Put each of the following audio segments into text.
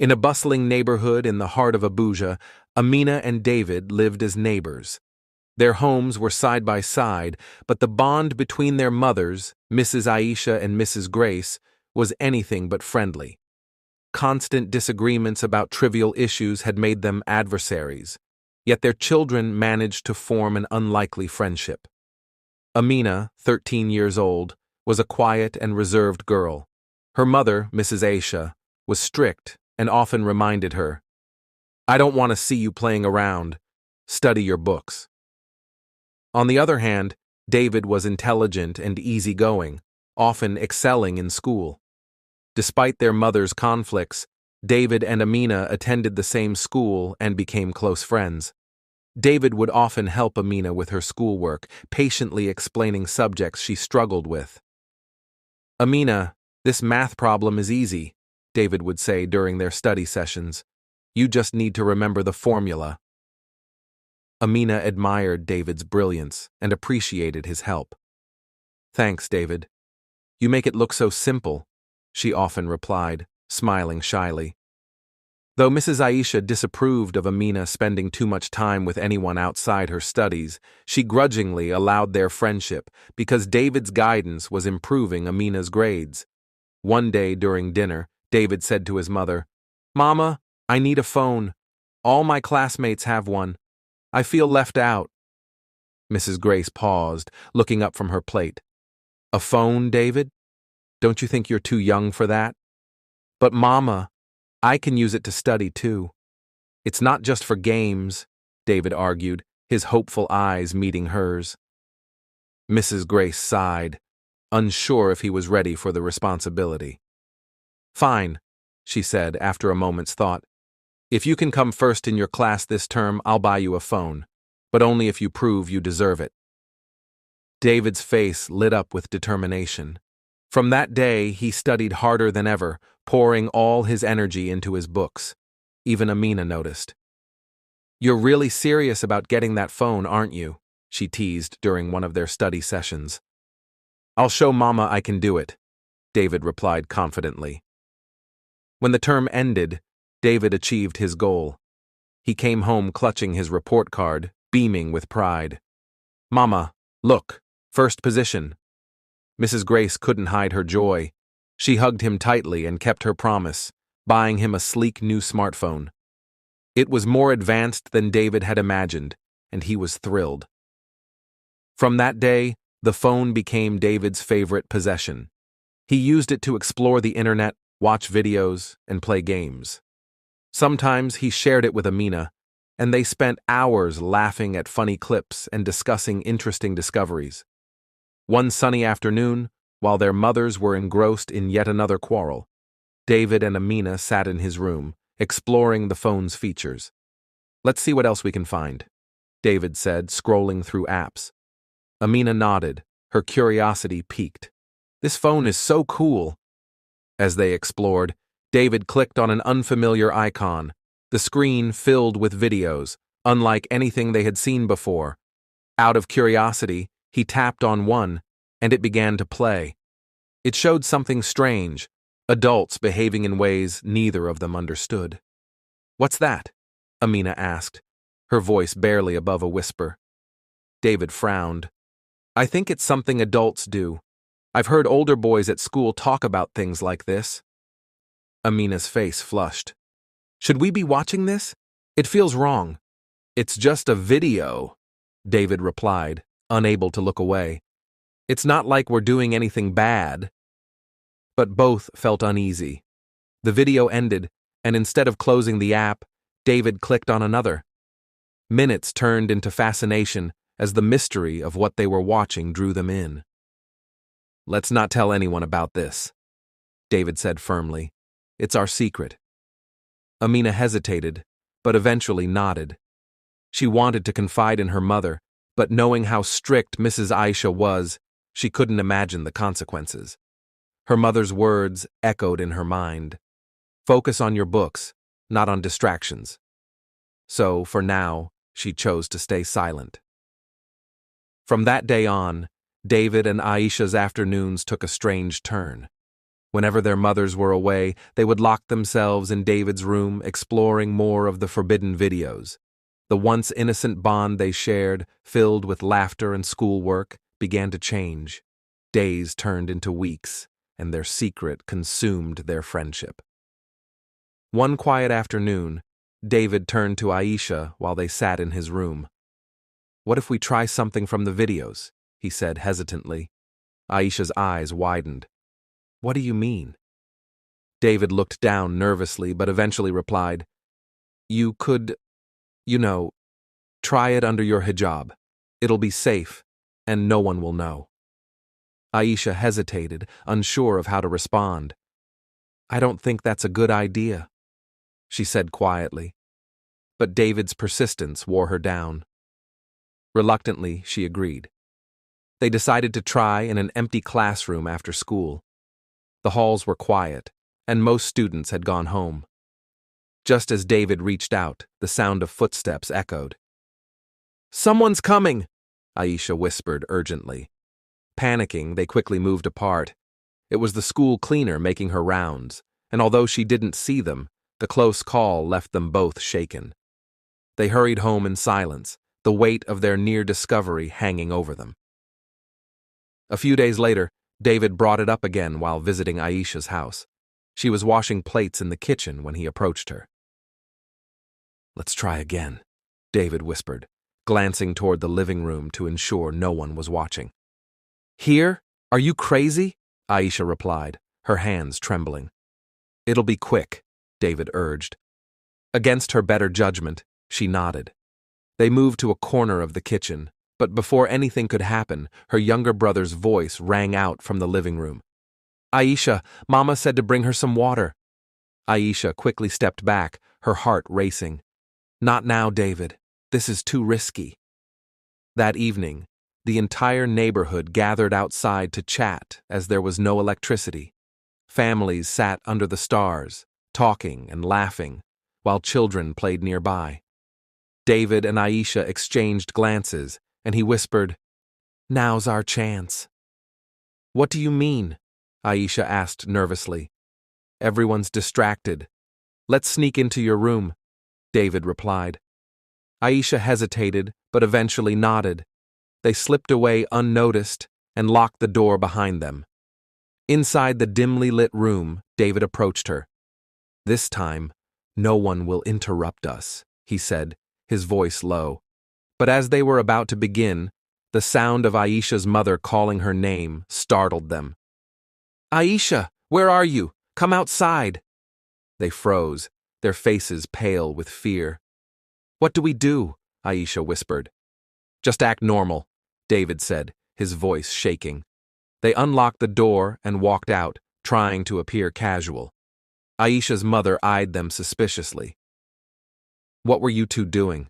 In a bustling neighborhood in the heart of Abuja, Amina and David lived as neighbors. Their homes were side by side, but the bond between their mothers, Mrs. Aisha and Mrs. Grace, was anything but friendly. Constant disagreements about trivial issues had made them adversaries, yet their children managed to form an unlikely friendship. Amina, 13 years old, was a quiet and reserved girl. Her mother, Mrs. Aisha, was strict and often reminded her, "I don't want to see you playing around. Study your books." On the other hand, David was intelligent and easygoing, often excelling in school. Despite their mother's conflicts, David and Amina attended the same school and became close friends. David would often help Amina with her schoolwork, patiently explaining subjects she struggled with. "Amina, this math problem is easy," David would say during their study sessions. "You just need to remember the formula." Amina admired David's brilliance and appreciated his help. "Thanks, David. You make it look so simple," she often replied, smiling shyly. Though Mrs. Aisha disapproved of Amina spending too much time with anyone outside her studies, she grudgingly allowed their friendship because David's guidance was improving Amina's grades. One day during dinner, David said to his mother, "Mama, I need a phone. All my classmates have one. I feel left out." Mrs. Grace paused, looking up from her plate. "A phone, David? Don't you think you're too young for that?" "But Mama, I can use it to study too." "It's not just for games," David argued, his hopeful eyes meeting hers. Mrs. Grace sighed, unsure if he was ready for the responsibility. "Fine," she said after a moment's thought. "If you can come first in your class this term, I'll buy you a phone, but only if you prove you deserve it." David's face lit up with determination. From that day, he studied harder than ever, pouring all his energy into his books. Even Amina noticed. "You're really serious about getting that phone, aren't you?" she teased during one of their study sessions. "I'll show Mama I can do it," David replied confidently. When the term ended, David achieved his goal. He came home clutching his report card, beaming with pride. "Mama, look, first position." Mrs. Grace couldn't hide her joy. She hugged him tightly and kept her promise, buying him a sleek new smartphone. It was more advanced than David had imagined, and he was thrilled. From that day, the phone became David's favorite possession. He used it to explore the internet, watch videos, and play games. Sometimes he shared it with Amina, and they spent hours laughing at funny clips and discussing interesting discoveries. One sunny afternoon, while their mothers were engrossed in yet another quarrel, David and Amina sat in his room, exploring the phone's features. "Let's see what else we can find," David said, scrolling through apps. Amina nodded, her curiosity piqued. "This phone is so cool." As they explored, David clicked on an unfamiliar icon. The screen filled with videos, unlike anything they had seen before. Out of curiosity, he tapped on one, and it began to play. It showed something strange, adults behaving in ways neither of them understood. "What's that?" Amina asked, her voice barely above a whisper. David frowned. "I think it's something adults do. I've heard older boys at school talk about things like this." Amina's face flushed. "Should we be watching this? It feels wrong." "It's just a video," David replied, unable to look away. "It's not like we're doing anything bad." But both felt uneasy. The video ended, and instead of closing the app, David clicked on another. Minutes turned into fascination as the mystery of what they were watching drew them in. "Let's not tell anyone about this," David said firmly. "It's our secret." Amina hesitated, but eventually nodded. She wanted to confide in her mother, but knowing how strict Mrs. Aisha was, she couldn't imagine the consequences. Her mother's words echoed in her mind. "Focus on your books, not on distractions." So, for now, she chose to stay silent. From that day on, David and Aisha's afternoons took a strange turn. Whenever their mothers were away, they would lock themselves in David's room, exploring more of the forbidden videos. The once innocent bond they shared, filled with laughter and schoolwork, began to change. Days turned into weeks, and their secret consumed their friendship. One quiet afternoon, David turned to Aisha while they sat in his room. "What if we try something from the videos?" he said hesitantly. Aisha's eyes widened. "What do you mean?" David looked down nervously but eventually replied, "You could, try it under your hijab. It'll be safe, and no one will know." Aisha hesitated, unsure of how to respond. "I don't think that's a good idea," she said quietly. But David's persistence wore her down. Reluctantly, she agreed. They decided to try in an empty classroom after school. The halls were quiet, and most students had gone home. Just as David reached out, the sound of footsteps echoed. "Someone's coming!" Aisha whispered urgently. Panicking, they quickly moved apart. It was the school cleaner making her rounds, and although she didn't see them, the close call left them both shaken. They hurried home in silence, the weight of their near discovery hanging over them. A few days later, David brought it up again while visiting Aisha's house. She was washing plates in the kitchen when he approached her. "Let's try again," David whispered, glancing toward the living room to ensure no one was watching. "Here? Are you crazy?" Aisha replied, her hands trembling. "It'll be quick," David urged. Against her better judgment, she nodded. They moved to a corner of the kitchen, but before anything could happen, her younger brother's voice rang out from the living room. "Aisha, Mama said to bring her some water." Aisha quickly stepped back, her heart racing. "Not now, David. This is too risky." That evening, the entire neighborhood gathered outside to chat as there was no electricity. Families sat under the stars, talking and laughing, while children played nearby. David and Aisha exchanged glances, and he whispered, "Now's our chance." "What do you mean?" Aisha asked nervously. "Everyone's distracted. Let's sneak into your room," David replied. Aisha hesitated, but eventually nodded. They slipped away unnoticed and locked the door behind them. Inside the dimly lit room, David approached her. "This time, no one will interrupt us," he said, his voice low. But as they were about to begin, the sound of Aisha's mother calling her name startled them. "Aisha, where are you? Come outside." They froze, their faces pale with fear. "What do we do?" Aisha whispered. "Just act normal," David said, his voice shaking. They unlocked the door and walked out, trying to appear casual. Aisha's mother eyed them suspiciously. "What were you two doing?"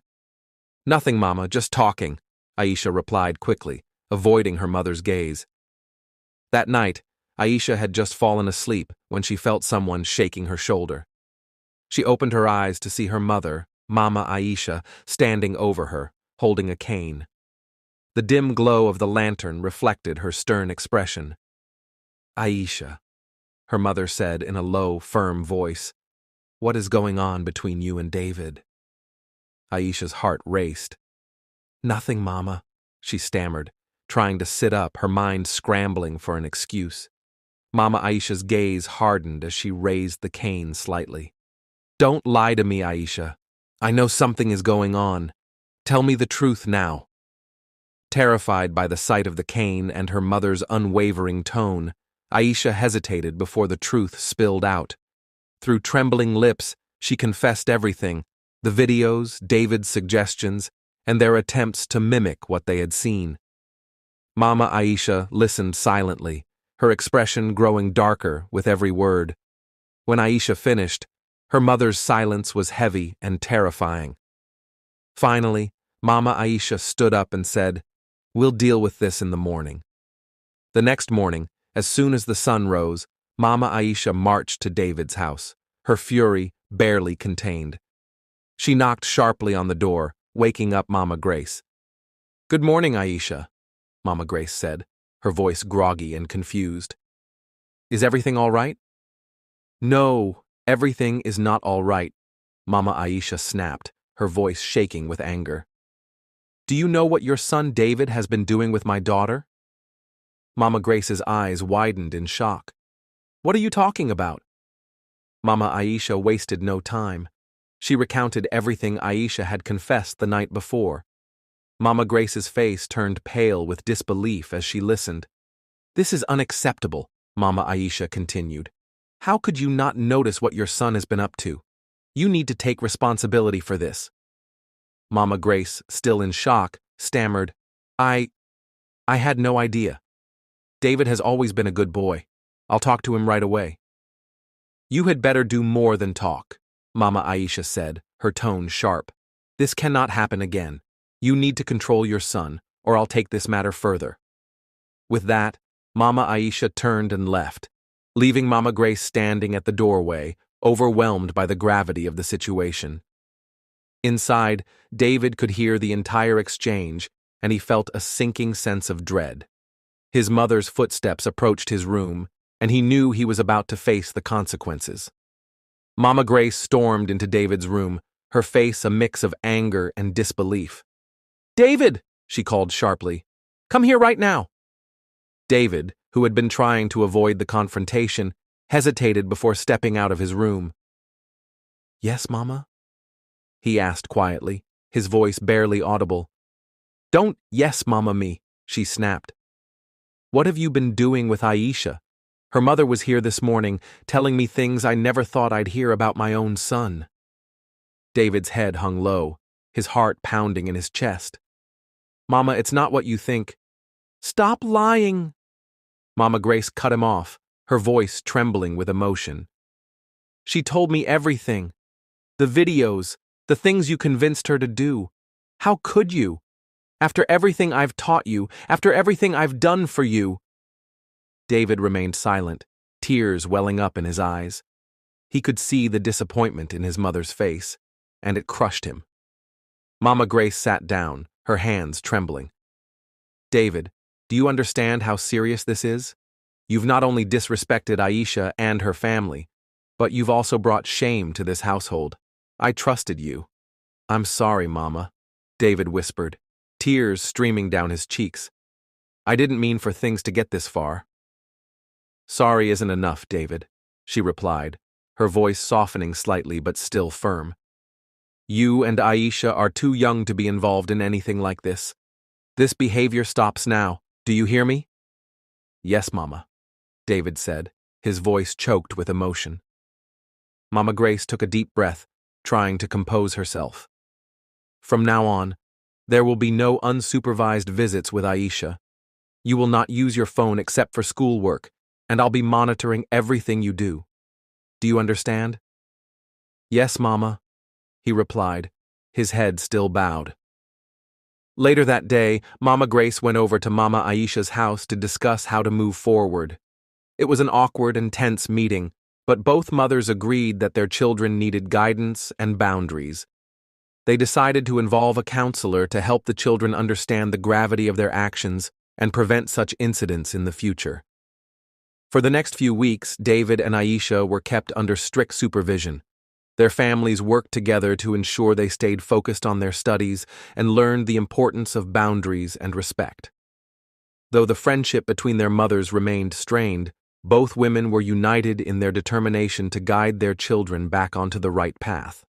"Nothing, Mama, just talking," Aisha replied quickly, avoiding her mother's gaze. That night, Aisha had just fallen asleep when she felt someone shaking her shoulder. She opened her eyes to see her mother, Mama Aisha, standing over her, holding a cane. The dim glow of the lantern reflected her stern expression. "Aisha," her mother said in a low, firm voice, "what is going on between you and David?" Aisha's heart raced. "Nothing, Mama," she stammered, trying to sit up, her mind scrambling for an excuse. Mama Aisha's gaze hardened as she raised the cane slightly. "Don't lie to me, Aisha. I know something is going on. Tell me the truth now." Terrified by the sight of the cane and her mother's unwavering tone, Aisha hesitated before the truth spilled out. Through trembling lips, she confessed everything: the videos, David's suggestions, and their attempts to mimic what they had seen. Mama Aisha listened silently, her expression growing darker with every word. When Aisha finished, her mother's silence was heavy and terrifying. Finally, Mama Aisha stood up and said, "We'll deal with this in the morning." The next morning, as soon as the sun rose, Mama Aisha marched to David's house, her fury barely contained. She knocked sharply on the door, waking up Mama Grace. "Good morning, Aisha," Mama Grace said, her voice groggy and confused. Is everything all right? No, everything is not all right, Mama Aisha snapped, her voice shaking with anger. Do you know what your son David has been doing with my daughter? Mama Grace's eyes widened in shock. What are you talking about? Mama Aisha wasted no time. She recounted everything Aisha had confessed the night before. Mama Grace's face turned pale with disbelief as she listened. This is unacceptable, Mama Aisha continued. How could you not notice what your son has been up to? You need to take responsibility for this. Mama Grace, still in shock, stammered, I had no idea. David has always been a good boy. I'll talk to him right away. You had better do more than talk, Mama Aisha said, her tone sharp. This cannot happen again. You need to control your son, or I'll take this matter further. With that, Mama Aisha turned and left, leaving Mama Grace standing at the doorway, overwhelmed by the gravity of the situation. Inside, David could hear the entire exchange, and he felt a sinking sense of dread. His mother's footsteps approached his room, and he knew he was about to face the consequences. Mama Grace stormed into David's room, her face a mix of anger and disbelief. David, she called sharply, come here right now. David, who had been trying to avoid the confrontation, hesitated before stepping out of his room. Yes, Mama? He asked quietly, his voice barely audible. Don't yes, Mama me, she snapped. What have you been doing with Aisha? Her mother was here this morning, telling me things I never thought I'd hear about my own son. David's head hung low, his heart pounding in his chest. Mama, it's not what you think. Stop lying. Mama Grace cut him off, her voice trembling with emotion. She told me everything. The videos, the things you convinced her to do. How could you? After everything I've taught you, after everything I've done for you. David remained silent, tears welling up in his eyes. He could see the disappointment in his mother's face, and it crushed him. Mama Grace sat down, her hands trembling. David, do you understand how serious this is? You've not only disrespected Aisha and her family, but you've also brought shame to this household. I trusted you. I'm sorry, Mama, David whispered, tears streaming down his cheeks. I didn't mean for things to get this far. Sorry isn't enough, David, she replied, her voice softening slightly but still firm. You and Aisha are too young to be involved in anything like this. This behavior stops now. Do you hear me? Yes, Mama, David said, his voice choked with emotion. Mama Grace took a deep breath, trying to compose herself. From now on, there will be no unsupervised visits with Aisha. You will not use your phone except for schoolwork, and I'll be monitoring everything you do. Do you understand? Yes, Mama, he replied, his head still bowed. Later that day, Mama Grace went over to Mama Aisha's house to discuss how to move forward. It was an awkward and tense meeting, but both mothers agreed that their children needed guidance and boundaries. They decided to involve a counselor to help the children understand the gravity of their actions and prevent such incidents in the future. For the next few weeks, David and Aisha were kept under strict supervision. Their families worked together to ensure they stayed focused on their studies and learned the importance of boundaries and respect. Though the friendship between their mothers remained strained, both women were united in their determination to guide their children back onto the right path.